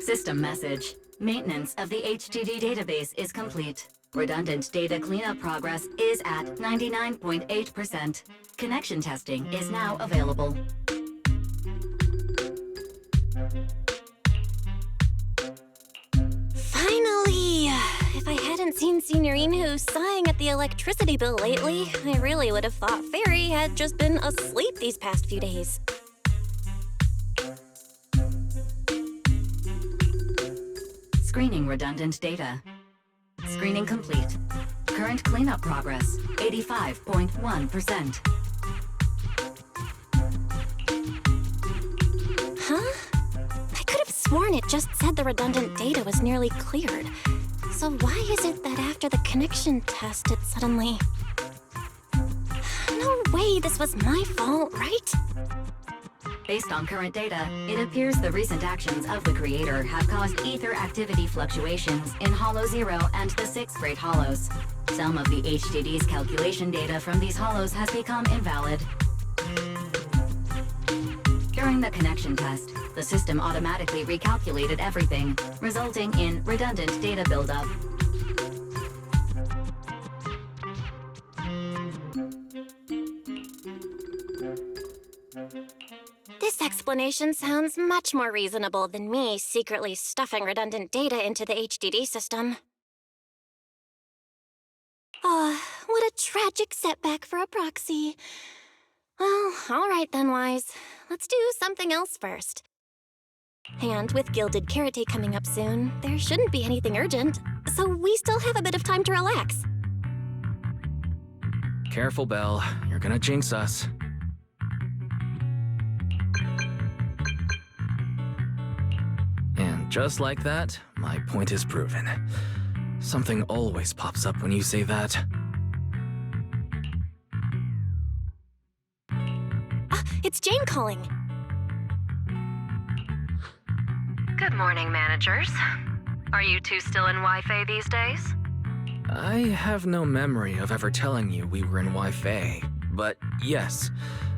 System message. Maintenance of the HDD database is complete. Redundant data cleanup progress is at 99.8%. Connection testing is now available. Finally! If I hadn't seen Signorino sighing at the electricity bill lately, I really would have thought Fairy had just been asleep these past few days. Screening redundant data. Screening complete. Current cleanup progress, 85.1%. Huh? I could have sworn it just said the redundant data was nearly cleared. So why is it that after the connection test it suddenly... No way this was my fault, right? Based on current data, it appears the recent actions of the creator have caused ether activity fluctuations in Hollow 0 and the 6 Great Hollows. Some of the HDD's calculation data from these hollows has become invalid. During the connection test, the system automatically recalculated everything, resulting in redundant data buildup. This explanation sounds much more reasonable than me secretly stuffing redundant data into the HDD system. Ah, what a tragic setback for a proxy. Well, all right then, Wise. Let's do something else first. And with Gilded Carrot Day coming up soon, there shouldn't be anything urgent, so we still have a bit of time to relax. Careful, Belle. You're gonna jinx us. And just like that, my point is proven. Something always pops up when you say that. It's Jane calling. Good morning, managers. Are you two still in Wi-Fi these days? I have no memory of ever telling you we were in Wi-Fi, but yes,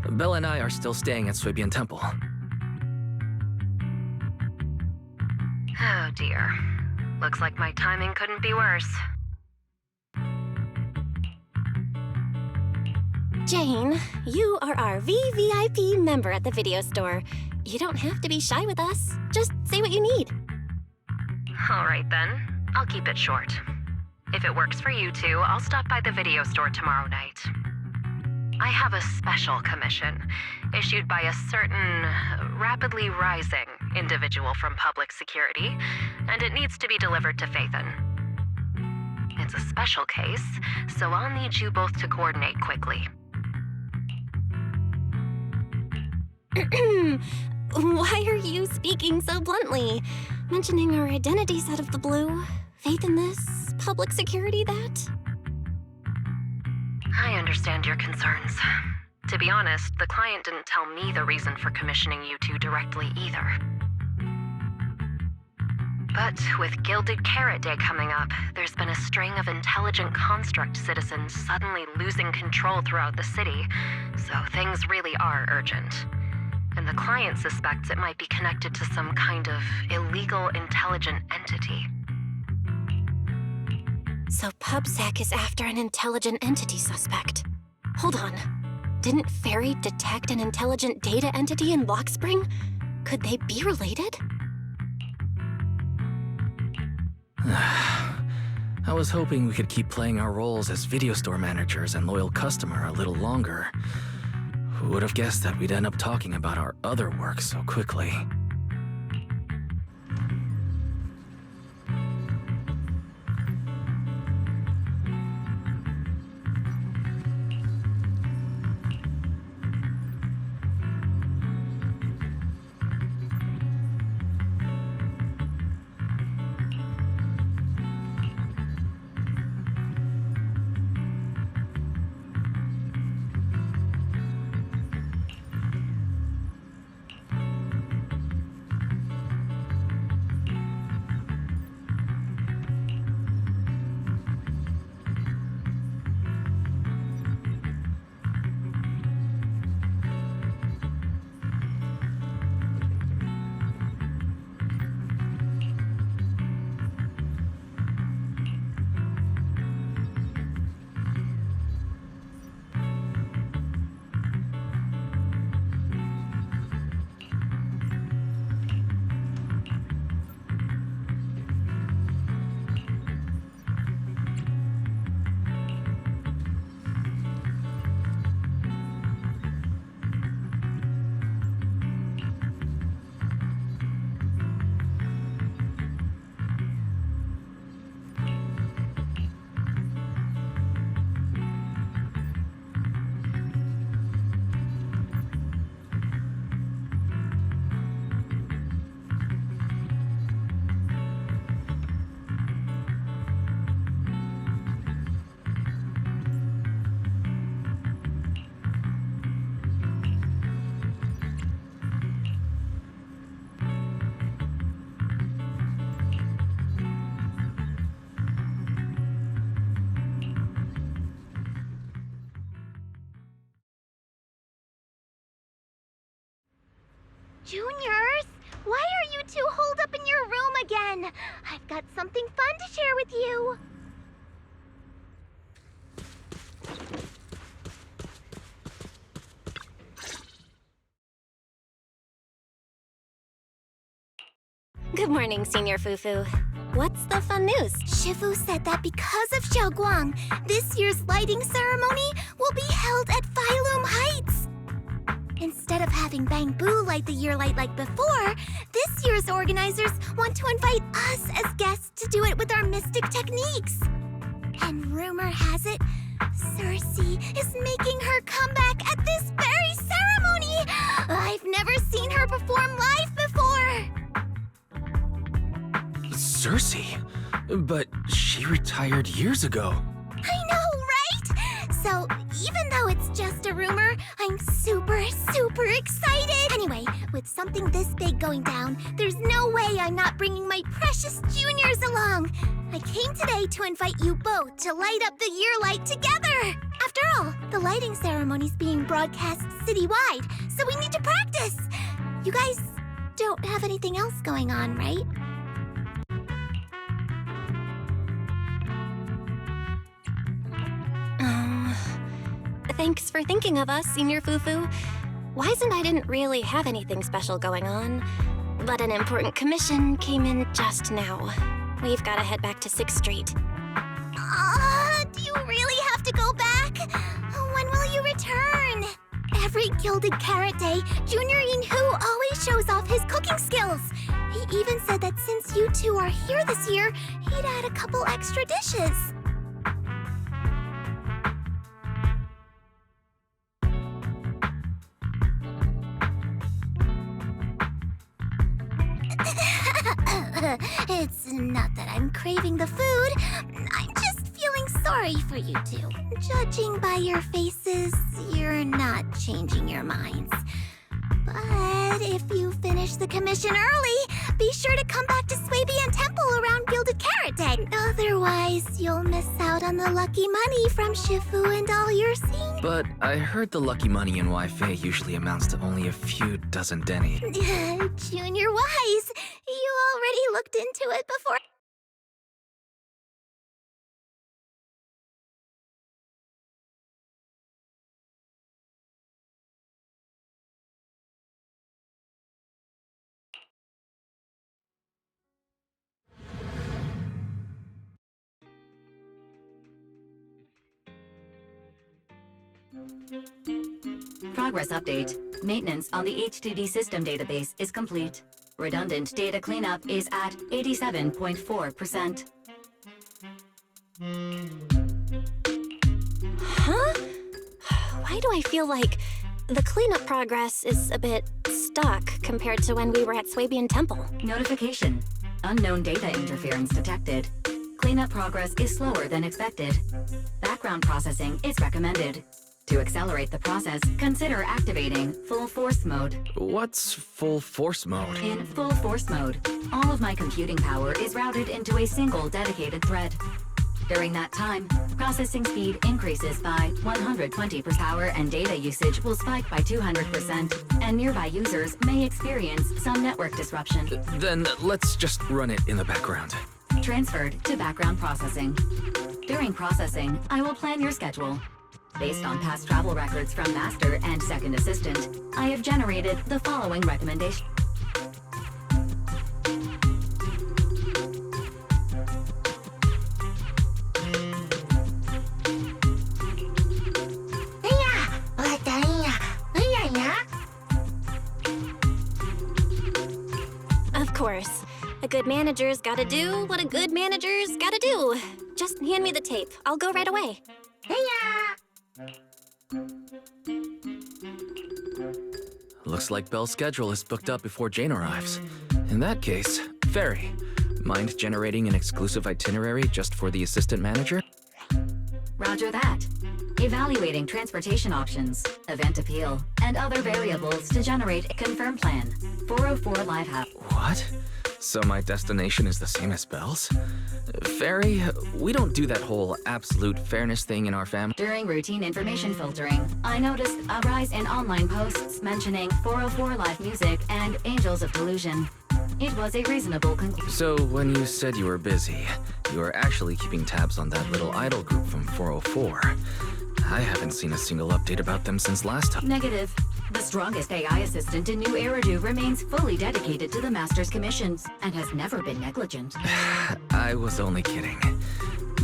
Belle and I are still staying at Swabian Temple. Oh dear. Looks like my timing couldn't be worse. Jane, you are our VVIP member at the video store. You don't have to be shy with us. Just say what you need. All right then. I'll keep it short. If it works for you two, I'll stop by the video store tomorrow night. I have a special commission issued by a certain rapidly rising individual from public security, and it needs to be delivered to Phaethon. It's a special case, so I'll need you both to coordinate quickly. Why are you speaking so bluntly? Mentioning our identities out of the blue? Faith in this? Public security that? I understand your concerns. To be honest, the client didn't tell me the reason for commissioning you two directly either. But with Gilded Carrot Day coming up, there's been a string of intelligent construct citizens suddenly losing control throughout the city, so things really are urgent. And the client suspects it might be connected to some kind of illegal intelligent entity. So PubSec is after an intelligent entity suspect. Hold on. Didn't Fairy detect an intelligent data entity in Lock Spring? Could they be related? I was hoping we could keep playing our roles as video store managers and loyal customer a little longer. Who would have guessed that we'd end up talking about our other work so quickly? Juniors, why are you two holed up in your room again? I've got something fun to share with you. Good morning, Senior Fufu. What's the fun news? Shifu said that because of Xiaoguang, this year's lighting ceremony will be held at Phylum Heights. Instead of having Bang Boo light the year light like before, this year's organizers want to invite us as guests to do it with our mystic techniques. And rumor has it, Cersei is making her comeback at this very ceremony! I've never seen her perform live before! Cersei? But she retired years ago. I know, right? So, even though it's just a rumor, I'm super excited! Anyway, with something this big going down, there's no way I'm not bringing my precious juniors along! I came today to invite you both to light up the year light together! After all, the lighting ceremony's being broadcast citywide, so we need to practice! You guys don't have anything else going on, right? Thanks for thinking of us, Senior Fufu. Wise and I didn't really have anything special going on, but an important commission came in just now. We've got to head back to 6th Street. Do you really have to go back? When will you return? Every Gilded Carrot Day, Junior Yinhu always shows off his cooking skills. He even said that since you two are here this year, he'd add a couple extra dishes. It's not that I'm craving the food. I'm just feeling sorry for you two. Judging by your faces, you're not changing your minds. But if you finish the commission early, be sure to come back to Swabian Temple around Gilded Carrot Day. Otherwise, you'll miss out on the lucky money from Shifu and all your scenes. But I heard the lucky money in Wi-Fi usually amounts to only a few dozen denny. Junior Wise, you already looked into it before. Progress update. Maintenance on the HDD system database is complete. Redundant data cleanup is at 87.4%. Huh? Why do I feel like the cleanup progress is a bit stuck compared to when we were at Swabian Temple? Notification. Unknown data interference detected. Cleanup progress is slower than expected. Background processing is recommended. To accelerate the process, consider activating Full Force Mode. What's Full Force Mode? In Full Force Mode, all of my computing power is routed into a single dedicated thread. During that time, processing speed increases by 120 per hour and data usage will spike by 200%, and nearby users may experience some network disruption. Then let's just run it in the background. Transferred to background processing. During processing, I will plan your schedule. Based on past travel records from Master and Second Assistant, I have generated the following recommendation. Of course. A good manager's gotta do what a good manager's gotta do. Just hand me the tape. I'll go right away. Looks like Belle's schedule is booked up before Jane arrives. In that case, Fairy, mind generating an exclusive itinerary just for the assistant manager? Roger that. Evaluating transportation options, event appeal, and other variables to generate a confirmed plan. 404 Live Hub. What? So my destination is the same as Belle's? Fairy, we don't do that whole absolute fairness thing in our family. During routine information filtering, I noticed a rise in online posts mentioning 404 live music and Angels of Delusion. It was a reasonable conclusion. So when you said you were busy, you were actually keeping tabs on that little idol group from 404. I haven't seen a single update about them since last time. Negative. The strongest AI assistant in New Eridu remains fully dedicated to the Master's commissions and has never been negligent. I was only kidding.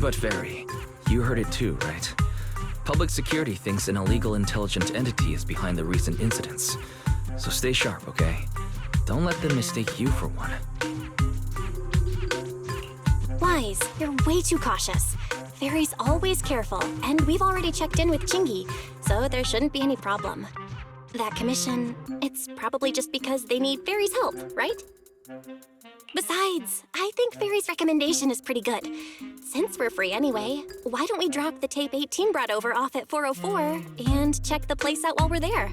But Fairy, you heard it too, right? Public security thinks an illegal intelligent entity is behind the recent incidents. So stay sharp, okay? Don't let them mistake you for one. Wise, you're way too cautious. Fairy's always careful, and we've already checked in with Chingy, so there shouldn't be any problem. That commission, it's probably just because they need Fairy's help, right? Besides, I think Fairy's recommendation is pretty good. Since we're free anyway, why don't we drop the tape 18 brought over off at 404 and check the place out while we're there?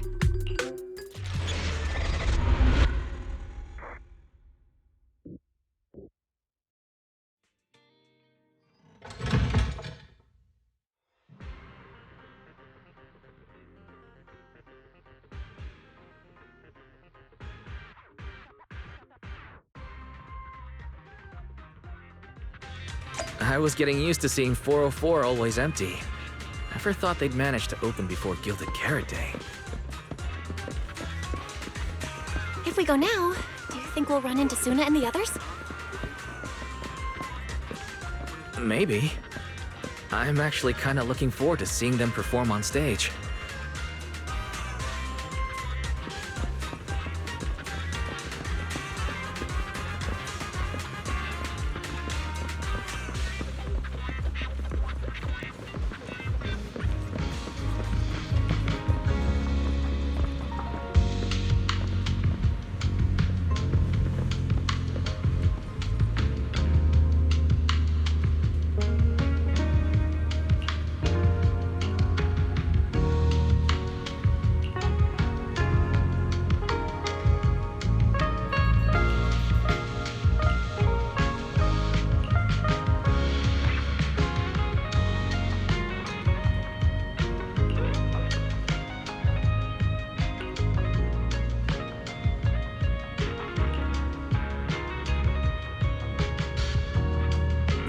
I was getting used to seeing 404 always empty. Never thought they'd manage to open before Gilded Carrot Day. If we go now, do you think we'll run into Suna and the others? Maybe. I'm actually kind of looking forward to seeing them perform on stage.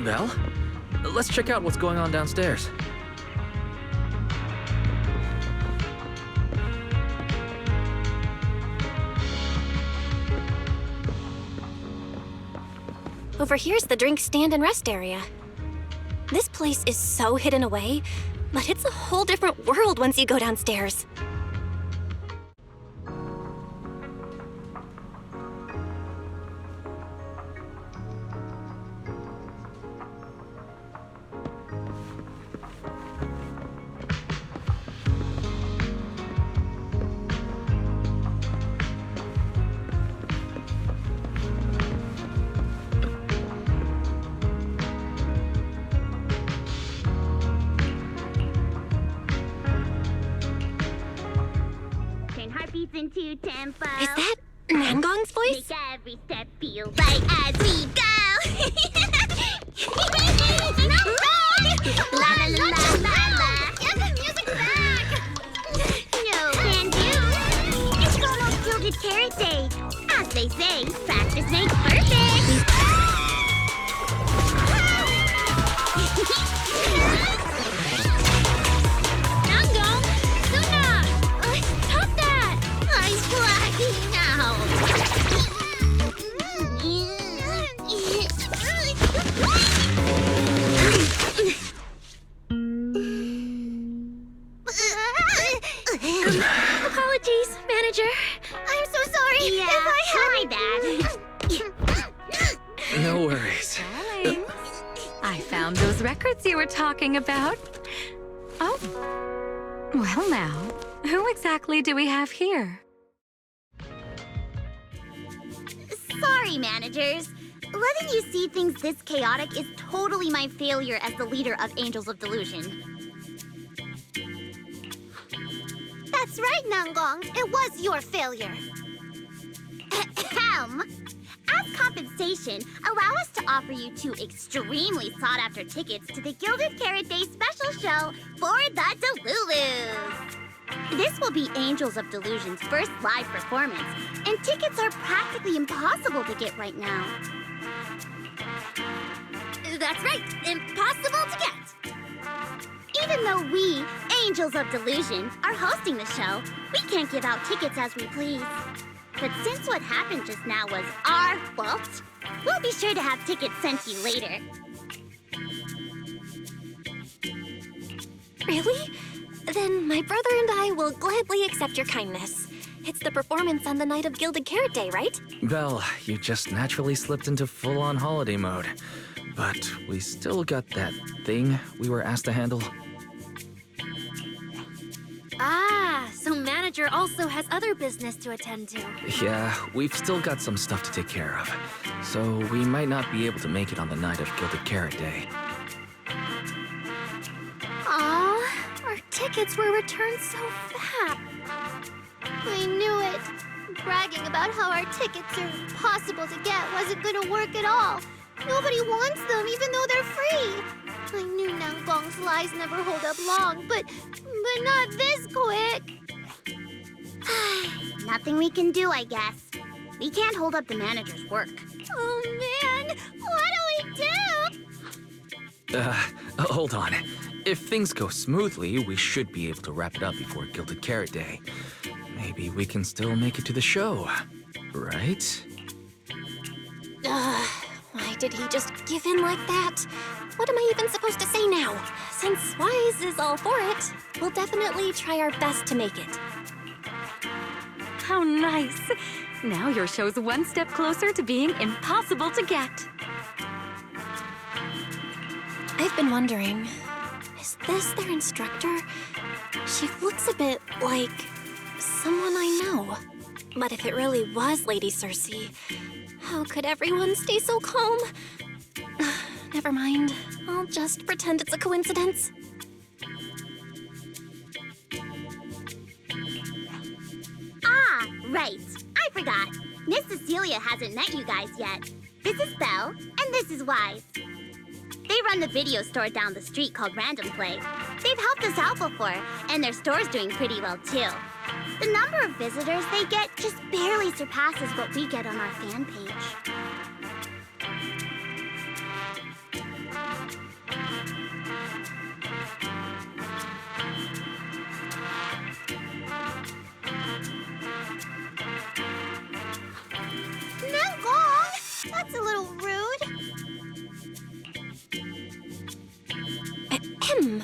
Belle? Let's check out what's going on downstairs. Over here's the drink stand and rest area. This place is so hidden away, but it's a whole different world once you go downstairs. Into tempo. Is that Nangong's voice? Make every step feel right as we go. La la la la la la. Get the music back. No can do. It's called Gilded Carrot Day. As they say, practice makes perfect. Nangong, Suna, stop that! I'm blacking out. Apologies, manager. I'm so sorry. Yeah, if I my bad. No worries. Darling, I found those records you were talking about. Oh, well now, who exactly do we have here? Sorry, managers. Letting you see things this chaotic is totally my failure as the leader of Angels of Delusion. That's right, Nangong. It was your failure. Ahem. As compensation, allow us to offer you 2 extremely sought-after tickets to the Gilded Carrot Day special show for the Delulus. This will be Angels of Delusion's first live performance, and tickets are practically impossible to get right now. That's right, impossible to get. Even though we, Angels of Delusion, are hosting the show, we can't give out tickets as we please. But since what happened just now was our fault, we'll be sure to have tickets sent to you later. Really? Then my brother and I will gladly accept your kindness. It's the performance on the night of Gilded Carrot Day, right? Belle, you just naturally slipped into full-on holiday mode. But we still got that thing we were asked to handle. Ah, so manager also has other business to attend to. Yeah, we've still got some stuff to take care of. So we might not be able to make it on the night of Gilded Carrot Day. Aw, our tickets were returned so fast. I knew it. Bragging about how our tickets are impossible to get wasn't gonna work at all. Nobody wants them, even though they're free. I knew Nanggong's lies never hold up long, but not this quick. Nothing we can do, I guess. We can't hold up the manager's work. Oh, man! What do we do? Hold on. If things go smoothly, we should be able to wrap it up before Gilded Carrot Day. Maybe we can still make it to the show, right? Why did he just give in like that? What am I even supposed to say now? Since Wise is all for it, we'll definitely try our best to make it. How nice. Now your show's one step closer to being impossible to get. I've been wondering, is this their instructor? She looks a bit like someone I know. But if it really was Lady Cersei, how could everyone stay so calm? Never mind. I'll just pretend it's a coincidence. Ah, right. I forgot. Miss Cecilia hasn't met you guys yet. This is Belle, and this is Wise. They run the video store down the street called Random Play. They've helped us out before, and their store's doing pretty well too. The number of visitors they get just barely surpasses what we get on our fan page. Nanggong! That's a little rude. Ahem.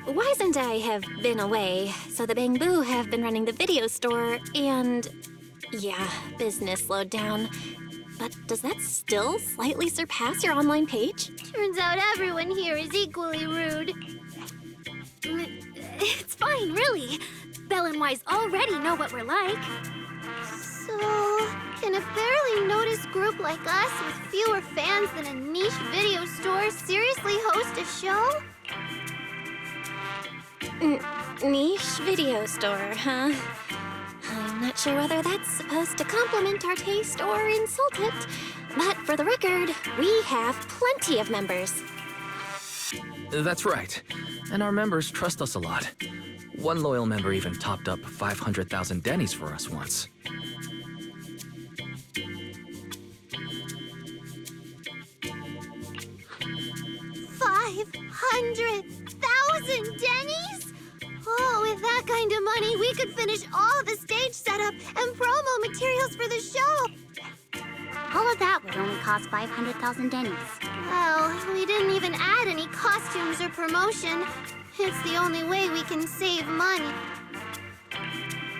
Wise and I have been away, so the Bamboo have been running the video store, and yeah, business slowed down. But does that still slightly surpass your online page? Turns out everyone here is equally rude. It's fine, really. Belle and Wise already know what we're like. So, can a barely noticed group like us with fewer fans than a niche video store seriously host a show? Niche video store, huh? I'm not sure whether that's supposed to compliment our taste or insult it. But for the record, we have plenty of members. That's right. And our members trust us a lot. One loyal member even topped up 500,000 Dennies for us once. 500,000 Dennies? Oh, with that kind of money, we could finish all the stage setup and promo materials for the show. All of that would only cost 500,000 Dennies. Well, we didn't even add any costumes or promotion. It's the only way we can save money.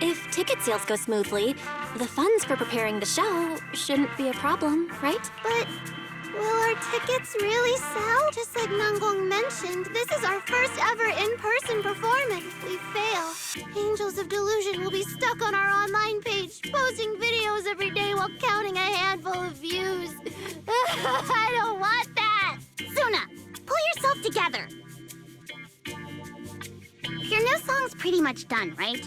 If ticket sales go smoothly, the funds for preparing the show shouldn't be a problem, right? But will our tickets really sell? Just like Nanggong mentioned, this is our first ever in-person performance. If we fail, Angels of Delusion will be stuck on our online page, posting videos every day while counting a handful of views. I don't want that! Suna, pull yourself together. Your new song's pretty much done, right?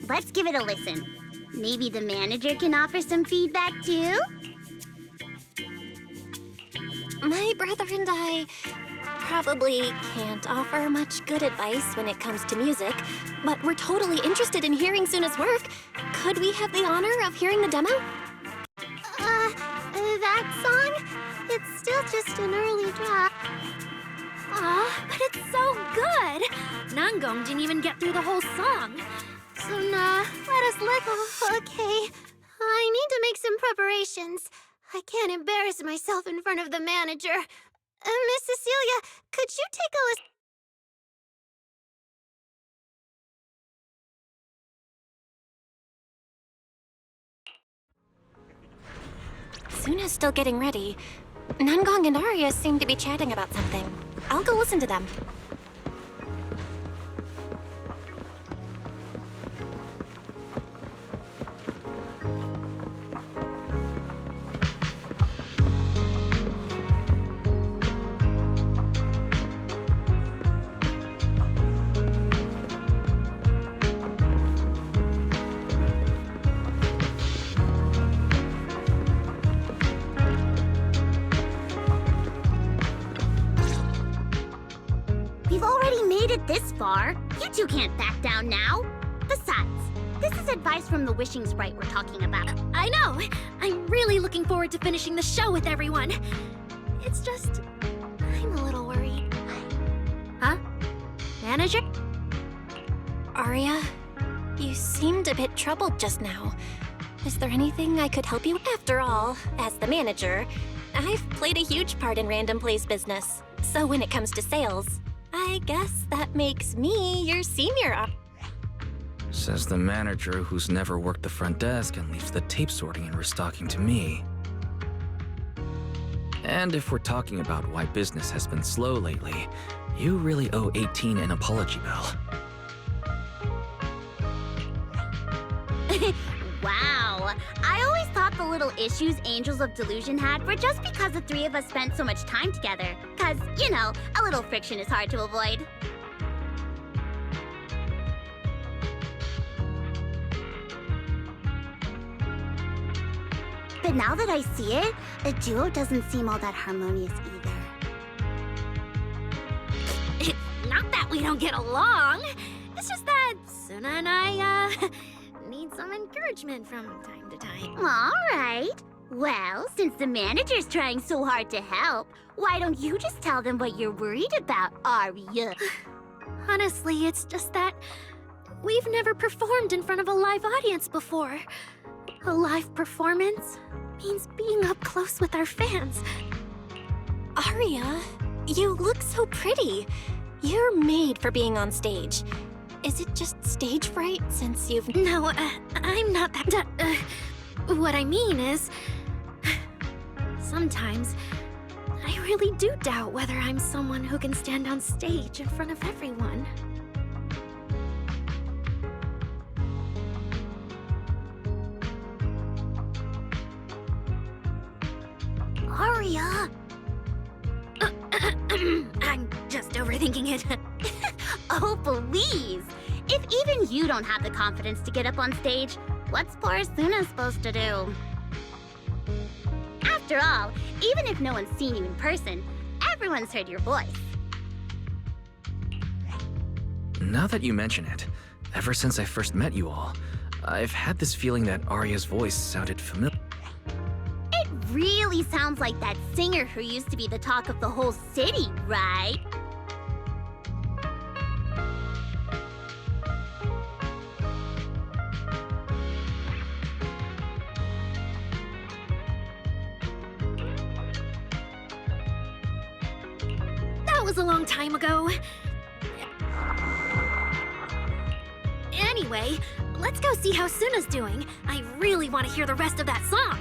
Let's give it a listen. Maybe the manager can offer some feedback too? My brother and I probably can't offer much good advice when it comes to music, but we're totally interested in hearing Suna's work. Could we have the honor of hearing the demo? That song? It's still just an early draft. Aw, but it's so good! Nangong didn't even get through the whole song. Suna, let us let go. Okay, I need to make some preparations. I can't embarrass myself in front of the manager. Miss Cecilia, could you take a listen? Suna's still getting ready. Nangong and Arya seem to be chatting about something. I'll go listen to them. We've already made it this far. You two can't back down now. Besides, this is advice from the wishing sprite we're talking about. I know! I'm really looking forward to finishing the show with everyone. It's just... I'm a little worried. Huh? Manager? Arya, you seemed a bit troubled just now. Is there anything I could help you with? After all, as the manager, I've played a huge part in Random Play's business. So when it comes to sales, I guess that makes me your senior Says the manager who's never worked the front desk and leaves the tape sorting and restocking to me. And if we're talking about why business has been slow lately, you really owe 18 an apology, Belle. Wow. I always thought the little issues Angels of Delusion had were just because the three of us spent so much time together. Cause, you know, a little friction is hard to avoid. But now that I see it, a duo doesn't seem all that harmonious either. Not that we don't get along. It's just that Suna and I, need some encouragement from time to time. All right. Well, since the manager's trying so hard to help, why don't you just tell them what you're worried about, Arya? Honestly, it's just that we've never performed in front of a live audience before. A live performance means being up close with our fans. Arya, you look so pretty. You're made for being on stage. Is it just stage fright since you've... No, I'm not that... what I mean is... Sometimes, I really do doubt whether I'm someone who can stand on stage in front of everyone. Arya! I'm just overthinking it. Oh, please! If even you don't have the confidence to get up on stage, what's poor Suna supposed to do? After all, even if no one's seen you in person, everyone's heard your voice. Now that you mention it, ever since I first met you all, I've had this feeling that Arya's voice sounded familiar. It really sounds like that singer who used to be the talk of the whole city, right? That was a long time ago. Anyway, let's go see how Suna's doing. I really want to hear the rest of that song.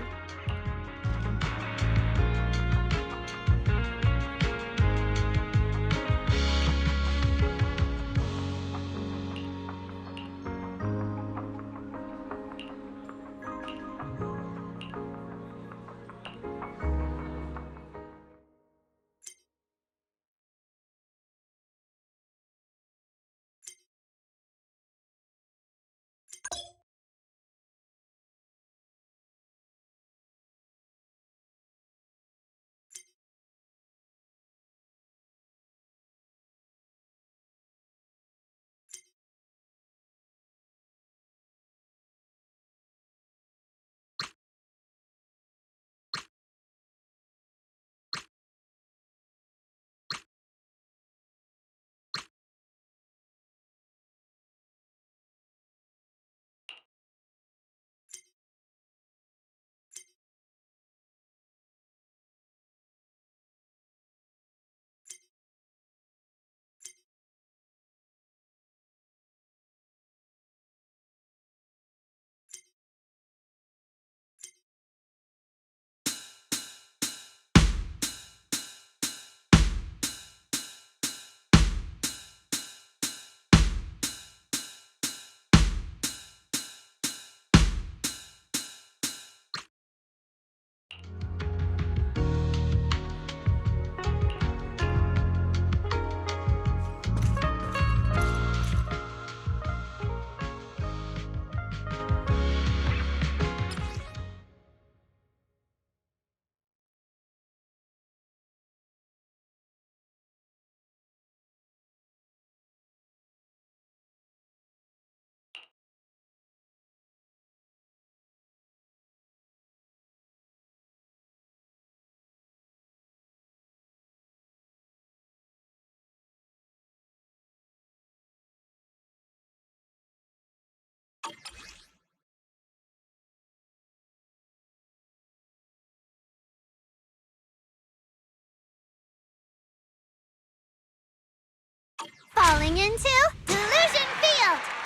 Falling into Delusion Field!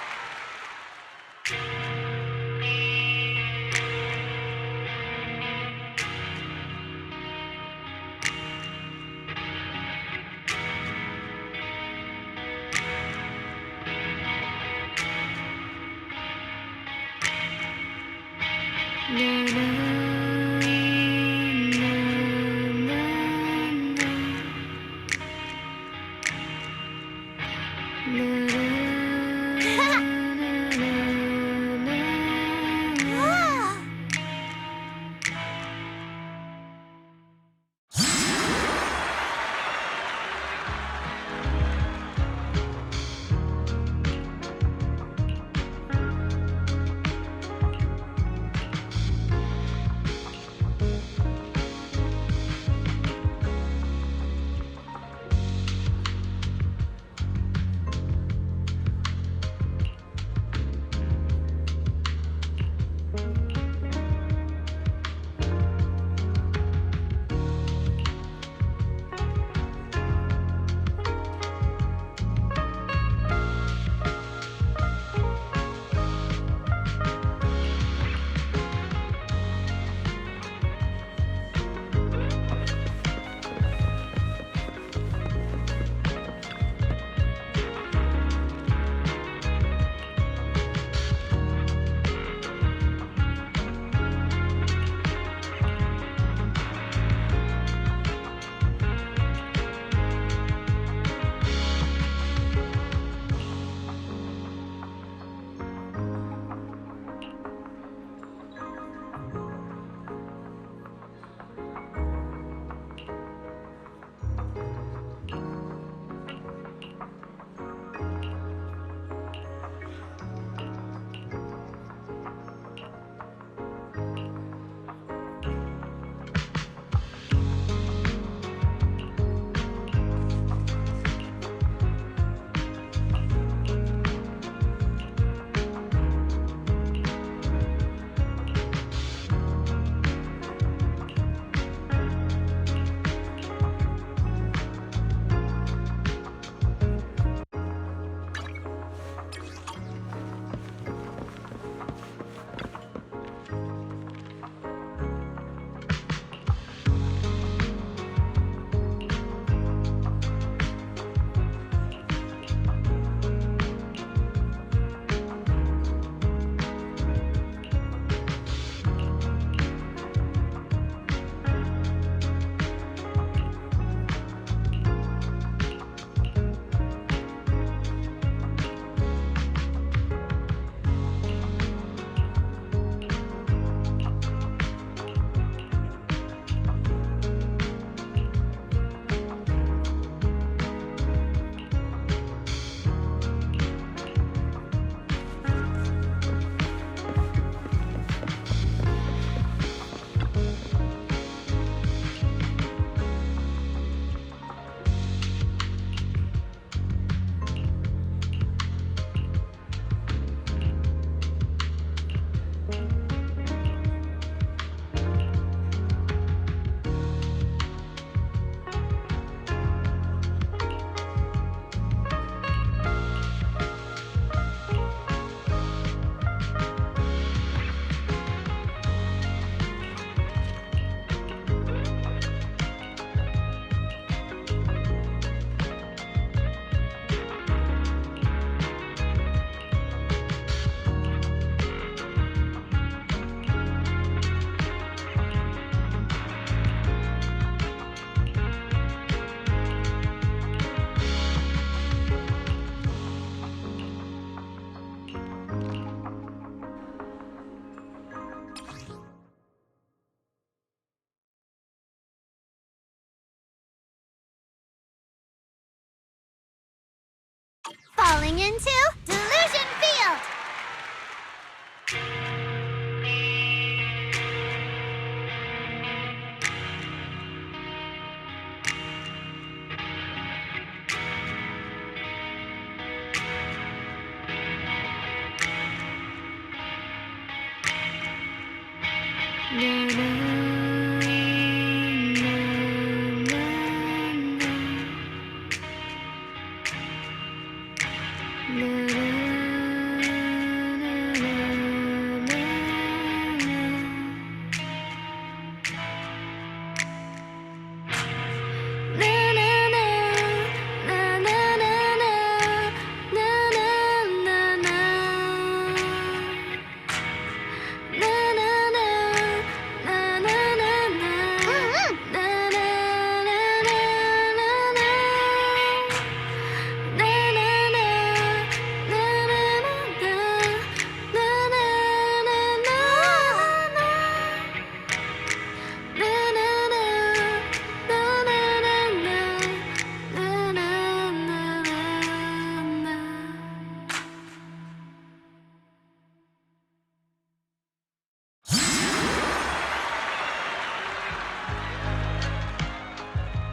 Falling into Delusion Field!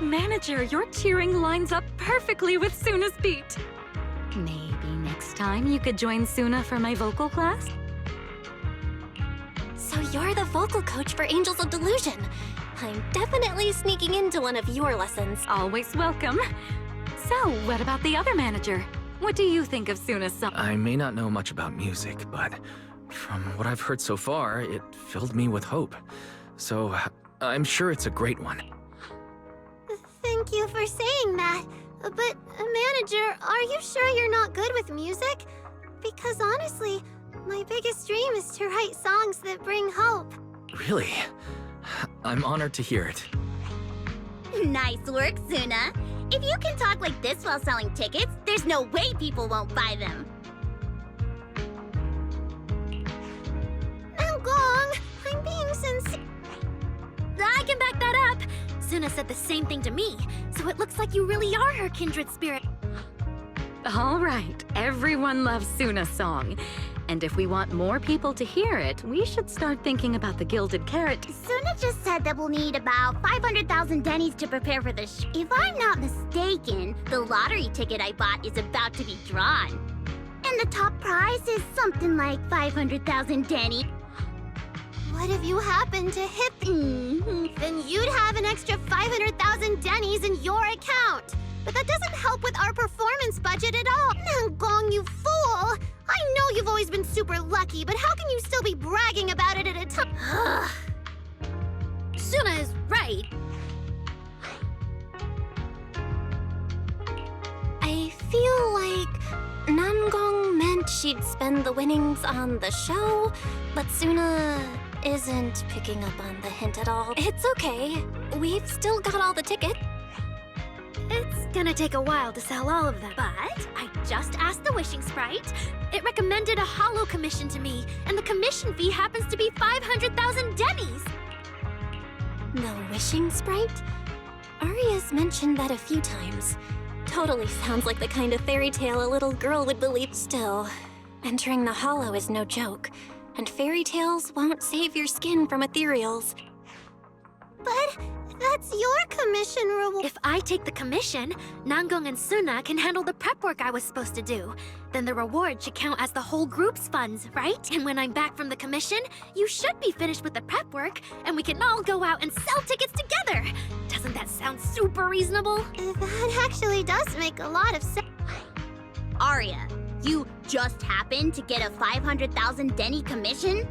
Manager, your cheering lines up perfectly with Suna's beat. Maybe next time you could join Suna for my vocal class? So you're the vocal coach for Angels of Delusion. I'm definitely sneaking into one of your lessons. Always welcome. So, what about the other manager? What do you think of Suna's song? I may not know much about music, but from what I've heard so far, it filled me with hope. So, I'm sure it's a great one. Thank you for saying that. But, manager, are you sure you're not good with music? Because honestly, my biggest dream is to write songs that bring hope. Really? I'm honored to hear it. Nice work, Suna. If you can talk like this while selling tickets, there's no way people won't buy them. Gong, I'm being sincere. I can back that up. Suna said the same thing to me, so it looks like you really are her kindred spirit. All right, everyone loves Suna's song. And if we want more people to hear it, we should start thinking about the Gilded Carrot. Suna just said that we'll need about 500,000 dennies to prepare for the If I'm not mistaken, the lottery ticket I bought is about to be drawn. And the top prize is something like 500,000 dennies. What if you happen to hit? Then you'd have an extra 500,000 dennies in your account. But that doesn't help with our performance budget at all. Gong, you fool! I know you've always been super lucky, but how can you still be bragging about it at a time? Suna is right. I feel like Nangong meant she'd spend the winnings on the show, but Suna isn't picking up on the hint at all. It's okay. We've still got all the tickets. It's gonna take a while to sell all of them, but I just asked the Wishing Sprite. It recommended a holo commission to me, and the commission fee happens to be 500,000 dennies. The Wishing Sprite? Aria's mentioned that a few times. Totally sounds like the kind of fairy tale a little girl would believe. Still, entering the holo is no joke, and fairy tales won't save your skin from ethereals. But that's your commission reward. If I take the commission, Nangong and Suna can handle the prep work I was supposed to do. Then the reward should count as the whole group's funds, right? And when I'm back from the commission, you should be finished with the prep work, and we can all go out and sell tickets together. Doesn't that sound super reasonable? That actually does make a lot of sense. Aria, you just happened to get a 500,000 denny commission?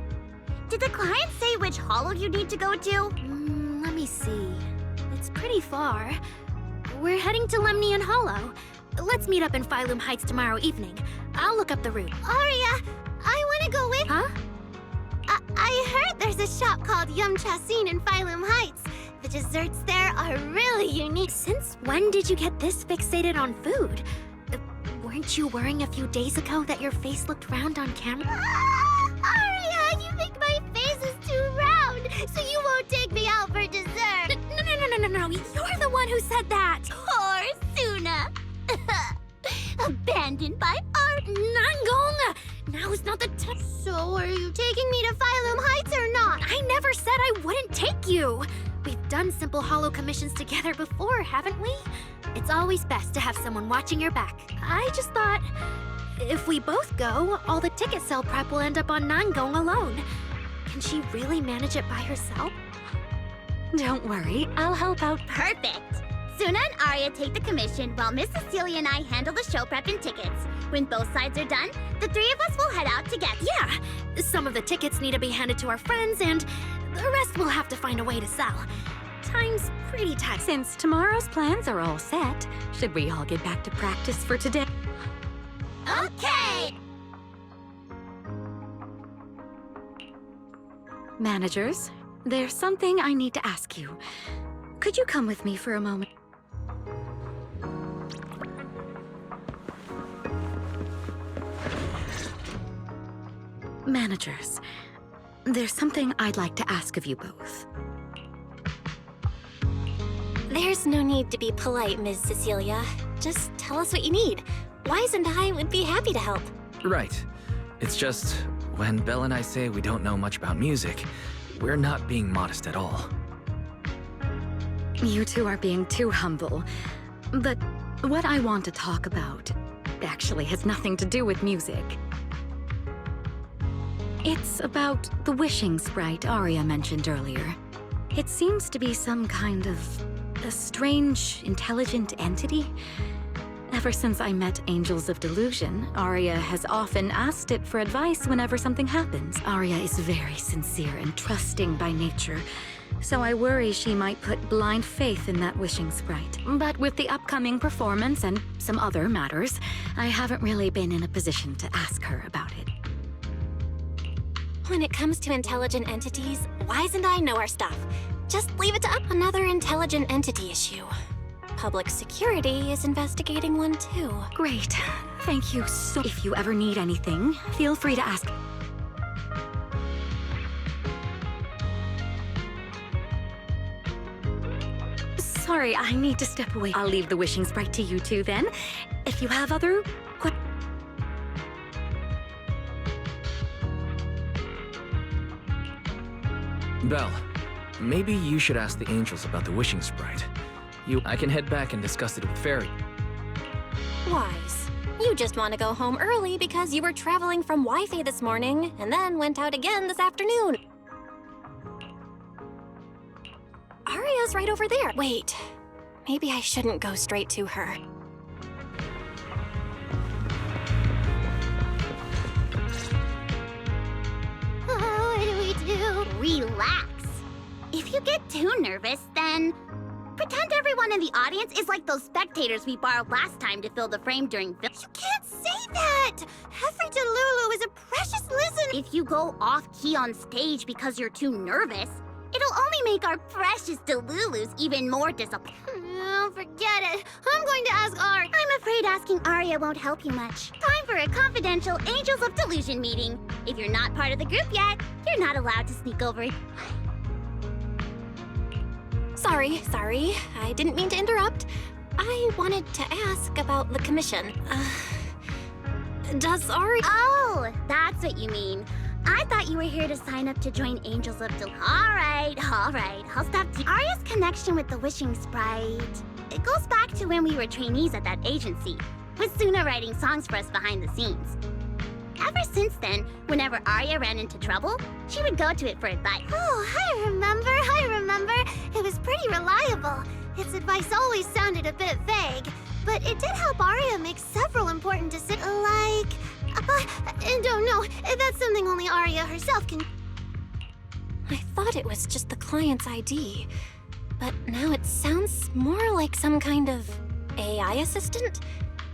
Did the client say which holo you need to go to? Let me see. It's pretty far. We're heading to Lemnian Hollow. Let's meet up in Phylum Heights tomorrow evening. I'll look up the route. Aria, I want to go with... Huh? I heard there's a shop called Yum Chasin in Phylum Heights. The desserts there are really unique. Since when did you get this fixated on food? Weren't you worrying a few days ago that your face looked round on camera? Aria, you think my face is too round, so you won't take me out for dessert. No, you're the one who said that. Poor Suna. Abandoned by art. Nangong! Now is not the time. So are you taking me to Phylum Heights or not? I never said I wouldn't take you. We've done simple holo commissions together before, haven't we? It's always best to have someone watching your back. I just thought, if we both go, all the ticket sale prep will end up on Nangong alone. Can she really manage it by herself? Don't worry, I'll help out. Perfect. Suna and Aria take the commission while Miss Cecilia and I handle the show prep and tickets. When both sides are done, the three of us will head out together. Yeah, some of the tickets need to be handed to our friends, and the rest we'll have to find a way to sell. Time's pretty tight. Since tomorrow's plans are all set, should we all get back to practice for today? Okay! Managers, there's something I need to ask you. Could you come with me for a moment? Managers, there's something I'd like to ask of you both. There's no need to be polite, Ms. Cecilia. Just tell us what you need. Wise and I would be happy to help. Right. It's just, when Belle and I say we don't know much about music, we're not being modest at all. You two are being too humble. But what I want to talk about actually has nothing to do with music. It's about the wishing sprite Arya mentioned earlier. It seems to be some kind of a strange, intelligent entity. Ever since I met Angels of Delusion, Arya has often asked it for advice whenever something happens. Arya is very sincere and trusting by nature, so I worry she might put blind faith in that wishing sprite. But with the upcoming performance and some other matters, I haven't really been in a position to ask her about it. When it comes to intelligent entities, Wise and I know our stuff. Just leave it to us. Another intelligent entity issue. Public security is investigating one too. Great. Thank you so. If you ever need anything, feel free to ask. Sorry, I need to step away. I'll leave the wishing sprite to you two then. If you have other questions. Belle, maybe you should ask the angels about the wishing sprite. I can head back and discuss it with Fairy. Wise, you just want to go home early because you were traveling from Wi-Fi this morning and then went out again this afternoon. Arya's right over there. Wait, maybe I shouldn't go straight to her. What do we do? Relax. If you get too nervous, then pretend everyone in the audience is like those spectators we borrowed last time to fill the frame during film. You can't say that! Every Delulu is a precious listener. If you go off-key on stage because you're too nervous, it'll only make our precious Delulus even more disappointed. Oh, forget it. I'm going to ask Arya. I'm afraid asking Arya won't help you much. Time for a confidential Angels of Delusion meeting. If you're not part of the group yet, you're not allowed to sneak over. Sorry. I didn't mean to interrupt. I wanted to ask about the commission. Does Arya... Oh, that's what you mean. I thought you were here to sign up to join Angels of Delusion. All right. I'll stop. Arya's connection with the Wishing Sprite. It goes back to when we were trainees at that agency, with Suna writing songs for us behind the scenes. Ever since then, whenever Arya ran into trouble, she would go to it for advice. Oh, I remember. It was pretty reliable. Its advice always sounded a bit vague, but it did help Arya make several important decisions, like... don't know. That's something only Arya herself can... I thought it was just the client's ID, but now it sounds more like some kind of AI assistant.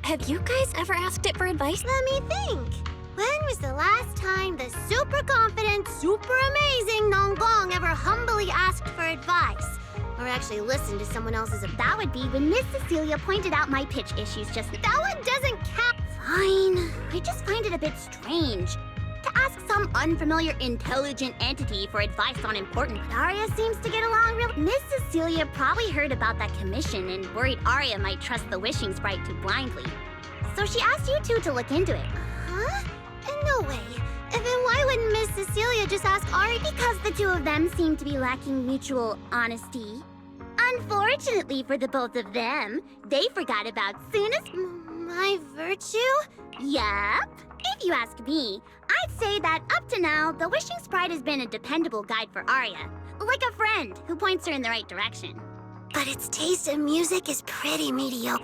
Have you guys ever asked it for advice? Let me think. When was the last time the super confident, super amazing Nonggong ever humbly asked for advice? Or actually listened to someone else's... That would be when Miss Cecilia pointed out my pitch issues just... That one doesn't count. Fine. I just find it a bit strange to ask some unfamiliar intelligent entity for advice on important... But Arya seems to get along real... Miss Cecilia probably heard about that commission and worried Arya might trust the wishing sprite too blindly. So she asked you two to look into it. Huh? No way. Then why wouldn't Miss Cecilia just ask Arya? Because the two of them seem to be lacking mutual honesty. Unfortunately for the both of them, they forgot about Suna's... My virtue? Yup. If you ask me, I'd say that up to now, the Wishing Sprite has been a dependable guide for Arya. Like a friend who points her in the right direction. But its taste in music is pretty mediocre.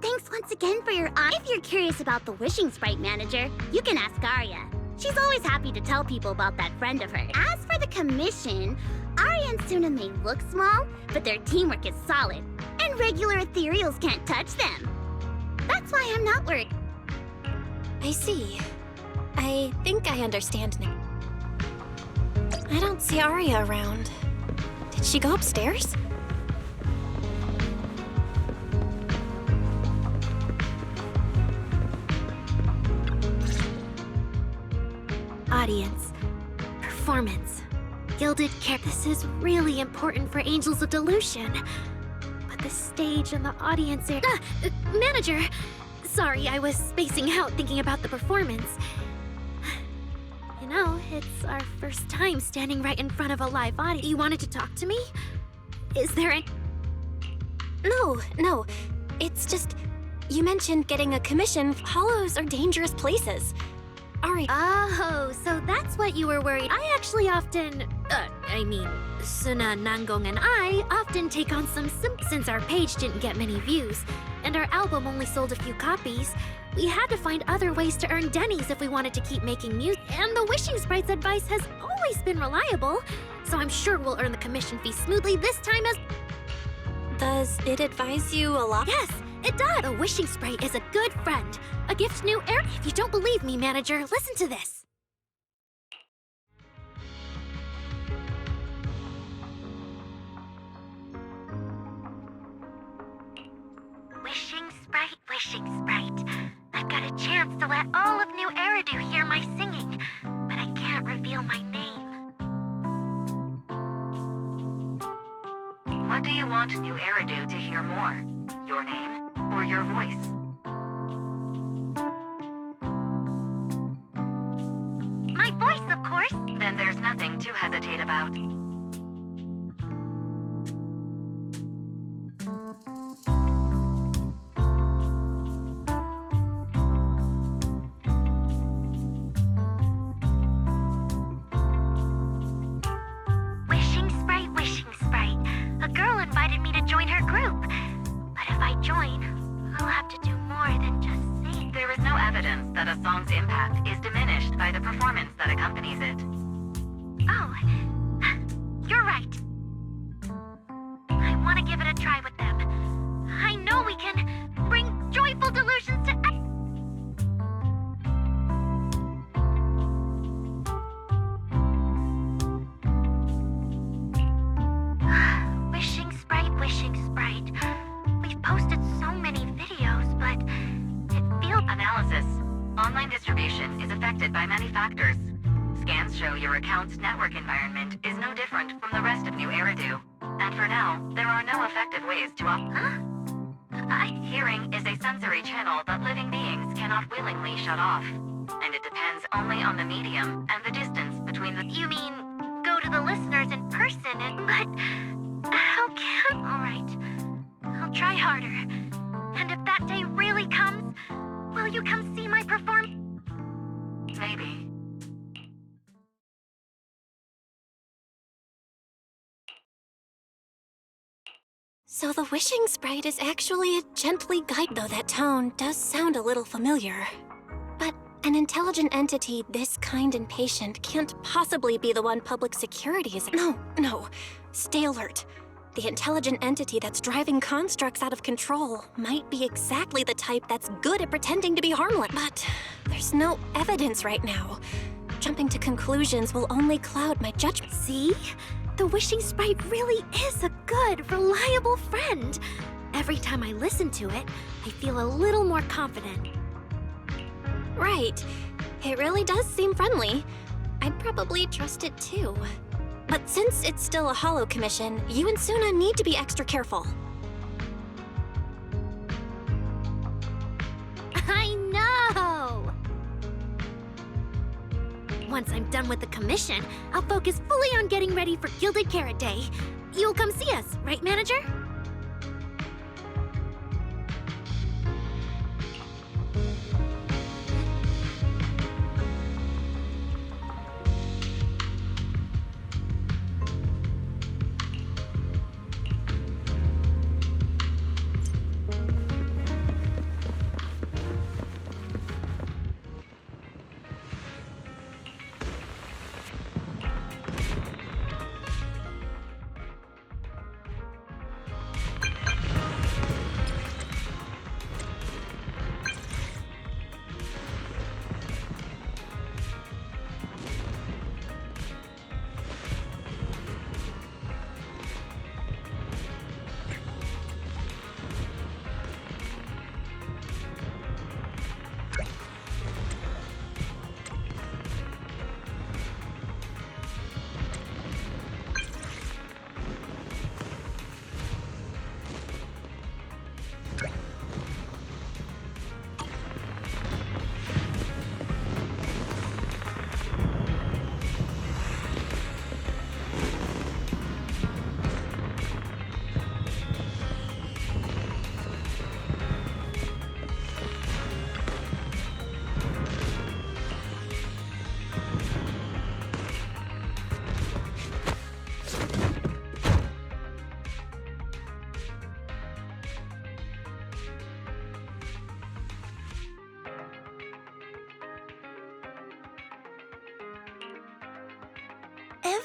Thanks once again for your eye. If you're curious about the Wishing Sprite manager, you can ask Arya. She's always happy to tell people about that friend of hers. As for the commission, Arya and Suna may look small, but their teamwork is solid, and regular ethereals can't touch them. That's why I'm not worried. I see. I think I understand now. I don't see Arya around. Did she go upstairs? Audience. Performance. Gilded care. This is really important for Angels of Delusion. But the stage and the audience are... Manager! Sorry, I was spacing out thinking about the performance. You know, it's our first time standing right in front of a live audience. You wanted to talk to me? Is there any... No. It's just, you mentioned getting a commission. Hollows are dangerous places. Ari. Oh, so that's what you were worried. I actually often, Suna, Nangong, and I often take on some since our page didn't get many views, and our album only sold a few copies. We had to find other ways to earn dennies if we wanted to keep making music, and the Wishing Sprite's advice has always been reliable, so I'm sure we'll earn the commission fee smoothly this time as... Does it advise you a lot? Yes, it does! The Wishing Sprite is a good friend. A gift new air... If you don't believe me, manager, listen to this. Wishing Sprite. I've got a chance to let all of New Eridu hear my singing, but I can't reveal my name. What do you want New Eridu to hear more? Your name or your voice? My voice, of course. Then there's nothing to hesitate about. Wishing Sprite. A girl invited me to join her group. But if I join, I'll have to do more than just sing. There is no evidence that a song's impact is diminished by the performance that accompanies it. Oh, you're right. I want to give it a try with them. I know we can bring joyful delusions to... Wishing Sprite. We've posted so many videos, but it feels... Analysis. Online distribution is affected by many factors. Scans show your account's network environment is no different from the rest of New Eridu. And for now, there are no effective ways to Hearing is a sensory channel that living beings cannot willingly shut off. And it depends only on the medium and the distance between the... You mean, go to the listeners in person but... How can... Alright. I'll try harder. And if that day really comes, will you come see my perform... Maybe. So the Wishing Sprite is actually a gently guide, though that tone does sound a little familiar. But an intelligent entity this kind and patient can't possibly be the one public security is... No. Stay alert. The intelligent entity that's driving constructs out of control might be exactly the type that's good at pretending to be harmless. But there's no evidence right now. Jumping to conclusions will only cloud my judgment. See? The Wishing Sprite really is a good, reliable friend. Every time I listen to it, I feel a little more confident. Right. It really does seem friendly. I'd probably trust it too. But since it's still a hollow commission, you and Suna need to be extra careful. I know! Once I'm done with the commission, I'll focus fully on getting ready for Gilded Carrot Day. You'll come see us, right, manager?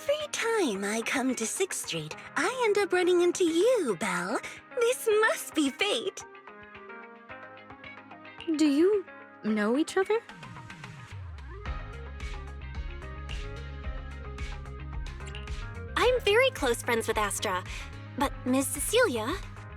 Every time I come to 6th Street, I end up running into you, Belle. This must be fate. Do you know each other? I'm very close friends with Astra. But Miss Cecilia,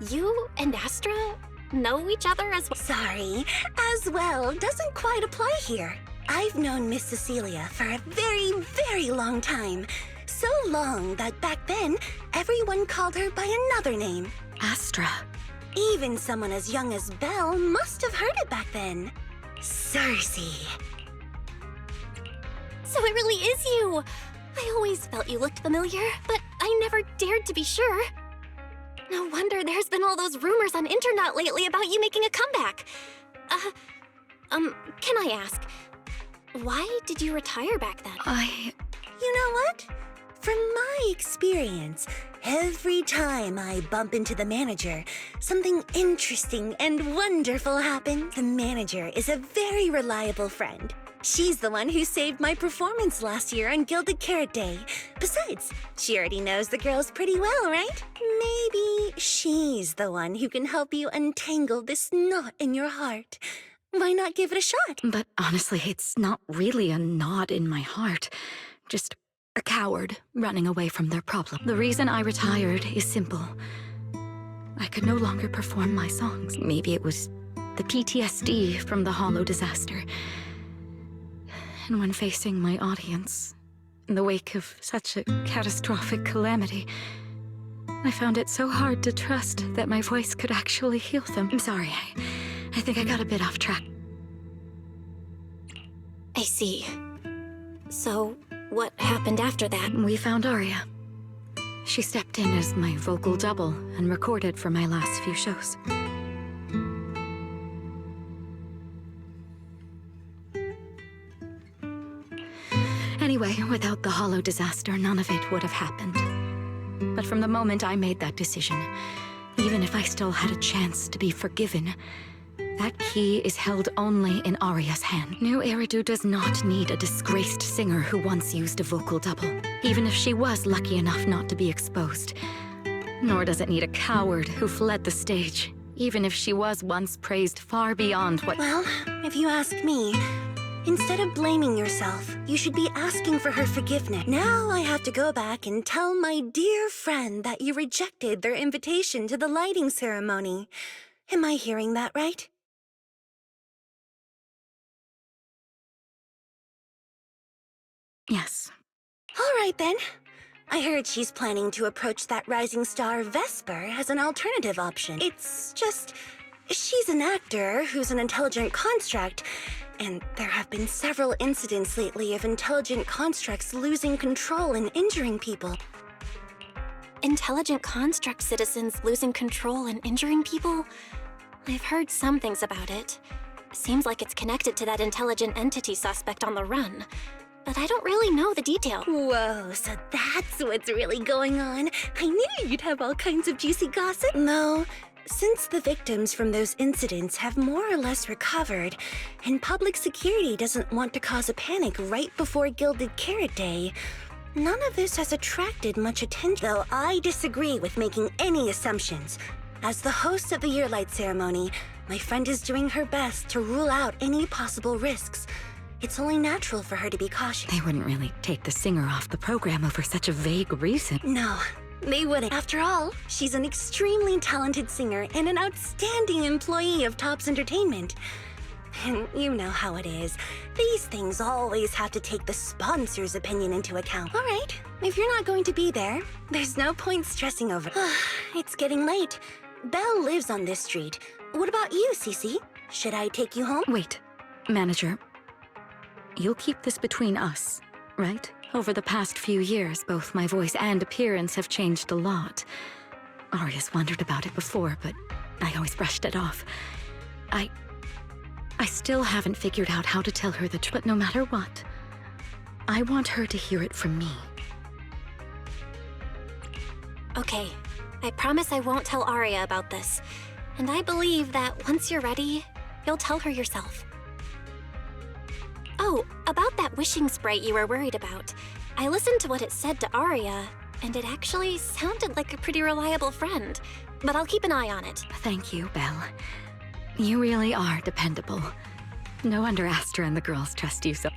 you and Astra know each other as well? Sorry, as well doesn't quite apply here. I've known Miss Cecilia for a very, very long time. So long that back then, everyone called her by another name. Astra. Even someone as young as Belle must have heard it back then. Cersei. So it really is you! I always felt you looked familiar, but I never dared to be sure. No wonder there's been all those rumors on internet lately about you making a comeback. Can I ask, why did you retire back then? You know what? From my experience, every time I bump into the manager, something interesting and wonderful happens. The manager is a very reliable friend. She's the one who saved my performance last year on Gilded Carrot Day. Besides, she already knows the girls pretty well, right? Maybe she's the one who can help you untangle this knot in your heart. Why not give it a shot? But honestly, it's not really a knot in my heart. Just a coward running away from their problem. The reason I retired is simple. I could no longer perform my songs. Maybe it was the PTSD from the Hollow disaster. And when facing my audience, in the wake of such a catastrophic calamity, I found it so hard to trust that my voice could actually heal them. I'm sorry, I think I got a bit off track. I see. So, what happened after that? We found Aria. She stepped in as my vocal double and recorded for my last few shows. Anyway, without the Hollow disaster, none of it would have happened. But from the moment I made that decision, even if I still had a chance to be forgiven, that key is held only in Aria's hand. New Eridu does not need a disgraced singer who once used a vocal double, even if she was lucky enough not to be exposed. Nor does it need a coward who fled the stage, even if she was once praised far beyond what— Well, if you ask me, instead of blaming yourself, you should be asking for her forgiveness. Now I have to go back and tell my dear friend that you rejected their invitation to the lighting ceremony. Am I hearing that right? Yes. All right, then. I heard she's planning to approach that rising star Vesper as an alternative option. It's just, she's an actor who's an intelligent construct, and there have been several incidents lately of intelligent constructs losing control and injuring people. Intelligent construct citizens losing control and injuring people? I've heard some things about it. Seems like it's connected to that intelligent entity suspect on the run. But I don't really know the detail. Whoa, so that's what's really going on. I knew you'd have all kinds of juicy gossip. No, since the victims from those incidents have more or less recovered, and public security doesn't want to cause a panic right before Gilded Carrot Day, none of this has attracted much attention. Though I disagree with making any assumptions. As the host of the Yearlight ceremony, my friend is doing her best to rule out any possible risks. It's only natural for her to be cautious. They wouldn't really take the singer off the program over such a vague reason. No, they wouldn't. After all, she's an extremely talented singer and an outstanding employee of Topps Entertainment. And you know how it is. These things always have to take the sponsor's opinion into account. All right, if you're not going to be there, there's no point stressing over it. It's getting late. Belle lives on this street. What about you, Cece? Should I take you home? Wait, manager. You'll keep this between us, right? Over the past few years, both my voice and appearance have changed a lot. Aria's wondered about it before, but I always brushed it off. I still haven't figured out how to tell her the truth, but no matter what, I want her to hear it from me. Okay, I promise I won't tell Aria about this. And I believe that once you're ready, you'll tell her yourself. Oh, about that wishing sprite you were worried about. I listened to what it said to Arya, and it actually sounded like a pretty reliable friend. But I'll keep an eye on it. Thank you, Belle. You really are dependable. No wonder Astra and the girls trust you so.